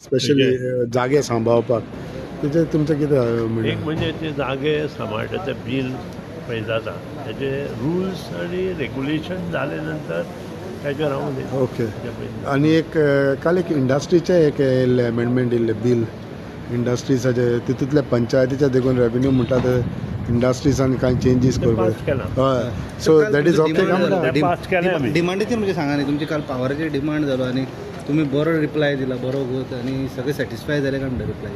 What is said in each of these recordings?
Specially जागे सांबाळपाक तेजे तुमचें कितें एक म्हणजे ते जागे सांबाळटाचे बील पळय जाता तेजे रुल्स आनी रेगुलेशन जाले नंतर तेजेर हांव उलयतां. ओके. आनी एक काल एक इंडस्ट्रीचे एक येयल्ले अमेंडमेंट येयल्ले बील इंडस्ट्रीजाचे तितूंतले पंचायतीचे देखून रेवेन्यू म्हणटा ते इंडस्ट्रीजान कांय चेंजीस करपाक हय सो दॅट इज ओके काय डिमांडाचेर म्हणजे सांगा न्ही तुमची काल पावराचेर डिमांड जालो आनी तुमी बरो रिप्लाय दिला बरो गोत आनी सगळे सॅटिस्फाय जाले काय म्हणटा रिप्लाय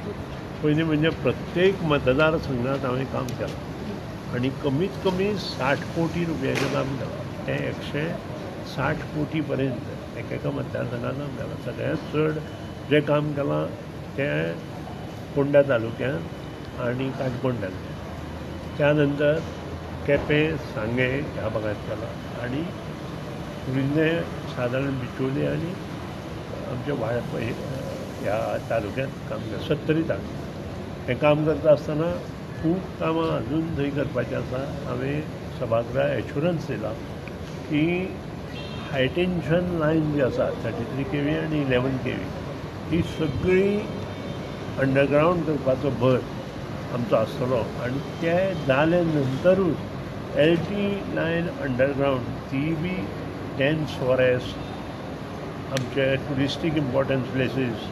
पयलीं म्हणजे प्रत्येक मतदारसंघात हांवें काम केलां आनी कमीत कमी 60 कोटी रुपयाचें काम केलां तें 160 कोटी पर्यंत एकेका मतदारसंघात काम केलां. सगळ्यांत चड जें काम केलां तें फोंडा तालुक्यांत आनी काणकोण तालुक्यांत. त्या नंतर केपें सांगे ह्या भागांत केलां आनी उरिल्लें सादारण बिचोली आनी आमच्या ह्या तालुक्यांत काम केलां 70 तालुक्यांत. हें काम करता आसतना खूब कामां अजून थंय करपाचीं आसा. हांवें सभागृहाक एश्युरन्स दिला की हाय टेन्शन लायन जी आसा 33 kV आनी 11 kV ही सगळी अंडरग्रावंड करपाचो भर आमचो आसतलो आनी ते जाले नंतरूच LT लायन अंडरग्रावंड ती बी डेन्स फॉरेस्ट आमचे ट्युरिस्टीक इम्पॉर्टन्स प्लेसीस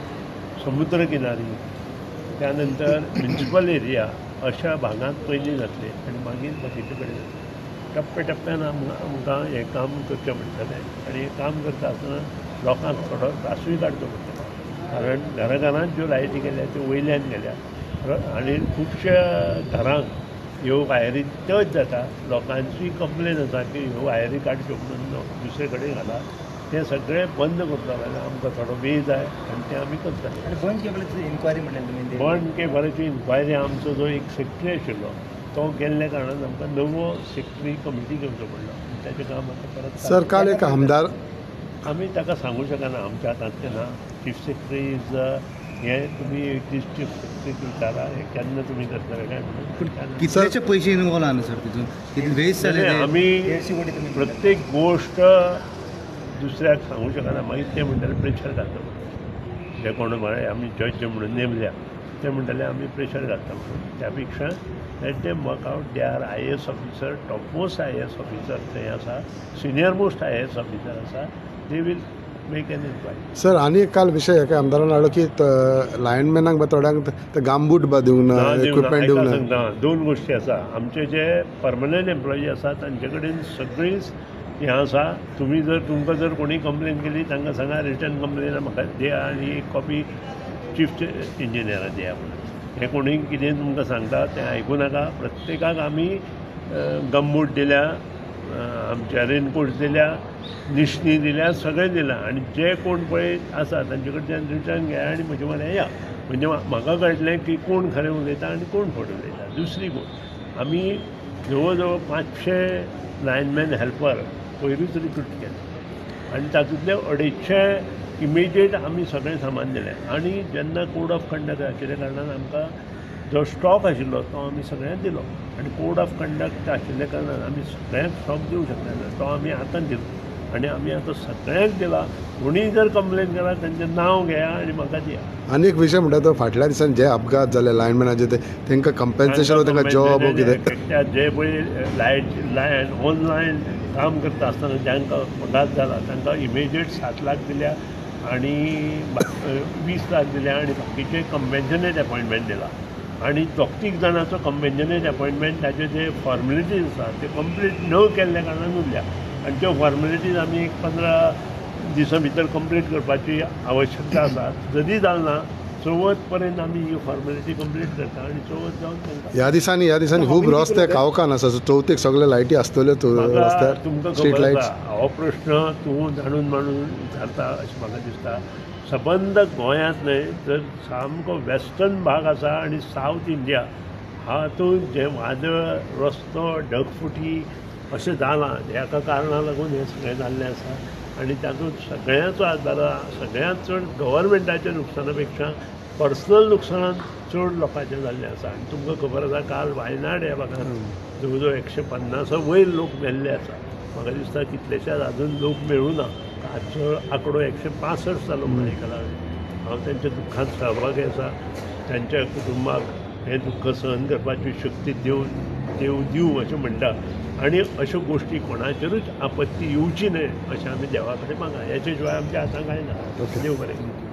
समुद्र किनारी त्यानंतर म्युनिसिपल एरिया अशा भागांत पयलीं जातले आनी मागीर बाकीचे कडेन टप्प्यान आमकां हें काम करचें पडटलें. आनी हें काम करता आसतना लोकांक थोडो त्रासूय काडचो पडटलो कारण घराघरांत ज्यो लायटी गेल्या त्यो वयल्यान गेल्या आनी खुबश्या घरांक ह्यो वायरी टच जाता. लोकांची कंप्लेन आसा की ह्यो वायरी काडच्यो म्हणून दुसरे कडेन घाला. तें सगळें बंद करता जाल्यार आमकां थोडो वेळ जाय आनी तें आमी करतले. बंद केबलाची इन्क्वायरी म्हणलें बंद केबलाची इन्क्वायरी आमचो जो एक सेक्रेटरी आशिल्लो तो गेल्ल्या कारणान आमकां नवो सेक्रेटरी कमिटी घेवचो पडलो आनी ताचें काम आतां परत सर काल एक आमदार आमी ताका सांगूं शकना आमच्या हातांतलें ना. चीफ सेक्रेटरी इज हें तुमी चीफ सेक्रेटरीक विचारा हें केन्ना तुमी करतले काय म्हणून. कितलेशे पयशे इनवॉल्व आहा न्हू सर तितून कितें वेस्ट जाले आमी प्रत्येक गोश्ट दुसऱ्याक सांगूं शकना. मागीर ते म्हणटाले प्रेशर घालता म्हणून जे कोण म्हळ्यार आमी जज म्हणून नेमल्या ते म्हणटाले आमी प्रेशर घालता म्हणून. त्या पेक्षा let them work out. They are IAS officer topmost IAS officer थंय आसा सिनियर मोस्ट IAS ऑफिसर आसा. They will make an inquiry. Sir आनी एक काल विशय एका आमदारान हाडलो की लायनमॅनाक थोड्यांक ते गामबूट दिवंक ना इक्विपमेंट दिवंक ना. दोन गोश्टी आसा. आमचे जे परमनंट एम्प्लॉई आसा तांचे कडेन सगळींच हें आसा. तुमी जर तुमकां जर कोणी कंप्लेन केली तांकां सांगा रिटर्न कंप्लेन म्हाका दिया आनी एक कॉपी चीफ इंजिनियराक दिया म्हणून. हें कोणी कितें तुमकां सांगता तें आयकूं नाका. प्रत्येकाक आमी गमबूट दिल्या आमच्या रेनकोट्स दिल्या निश्णी दिल्या सगळें दिलां आनी जे कोण पळय आसा तांचे कडच्यान रिटर्न घेया आनी म्हजे म्हळ्यार या म्हणजे म्हाका कळटलें की कोण खरें उलयता आनी कोण खोट उलयता. दुसरी गोश्ट आमी जवळ जवळ 500 लायनमॅन हेल्पर पयरूच रिक्रूट केले आनी तातूंतले 250 इमिडिएट आमी सगळें सामान दिलें. आनी जेन्ना कोड ऑफ कंडक्ट आशिल्ल्या कारणान आमकां जो स्टॉक आशिल्लो तो आमी सगळ्यांक दिलो आनी कोड ऑफ कंडक्ट आशिल्ल्या कारणान आमी सगळ्यांक स्टॉक दिवंक शकले ना. तो आमी आतां दिलो आनी आमी आतां सगळ्यांक दिला. कोणी जर कंप्लेन केला तांचें नांव घेया आनी म्हाका दिया. आनी एक विशय म्हणटा तो फाटल्या दिसान जे अपघात जाले लायनमॅनाचे तांकां कंपेन्सेशन तांकां जॉब कितें जे पळय लायन ऑनलायन काम करता आसतना जांकां अपघात जाला तांकां इमिडिएट 7 लाख दिल्या आनी 20 लाख दिल्या आनी बाकीचे कंपेन्शनेट अपॉयंटमेंट दिला. आनी दोग-तीग जाणांचो कंपेन्शनेट अपॉयंटमेंट ताचे जे फॉर्मेलिटीज आसा ते कंप्लीट न केल्ल्या कारणान उरल्या आनी त्यो फॉर्मेलिटीज आमी एक 15 दिसां भितर कंप्लीट करपाची आवश्यकता आसा. जरी जालना चवथ पर्यंत आमी ही फॉर्मेलिटी कंप्लीट करता आनी चवथ जावन ह्या दिसांनी खूब रस्ते कावकान आसा. चवथीक सगळे लायटी आसतल्यो रस्त्यार तुमकां स्ट्रीट खबर लायट्स. आसा हो प्रश्न तूं जाणून माणून विचारता अशें म्हाका दिसता. सबंद गोंयांत न्हय तर सामको वेस्टर्न भाग आसा आनी सावथ इंडिया हातूंत जे वादळ रस्तो ढगफुटी अशें जालां हेका कारणां लागून हें सगळें जाल्लें आसा. आनी तातूंत सगळ्यांचो आदार सगळ्यांत चड गव्हर्मेंटाच्या नुकसाना पेक्षा पर्सनल नुकसान चड लोकांचें जाल्लें आसा. आनी तुमकां खबर आसा काल वायनाड ह्या भागांत जवळ जवळ 150 वयर लोक मेल्ले आसा. म्हाका दिसता कितलेशेच अजून लोक मेळूं ना. हाचो आंकडो 165 जालो म्हणून आयकलां हांवें. हांव त्यांच्या दुख्खांत सहभागी आसा. त्यांच्या कुटुंबाक हें दुख्ख सहन करपाची शक्ती देव दिवं अशें म्हणटा. आनी अश्यो गोश्टी कोणाचेरूच आपत्ती येवची न्हय अशें आमी देवा कडेन मागया. हेचे शिवाय आमच्या हातांत कांय ना. देव बरें करूं.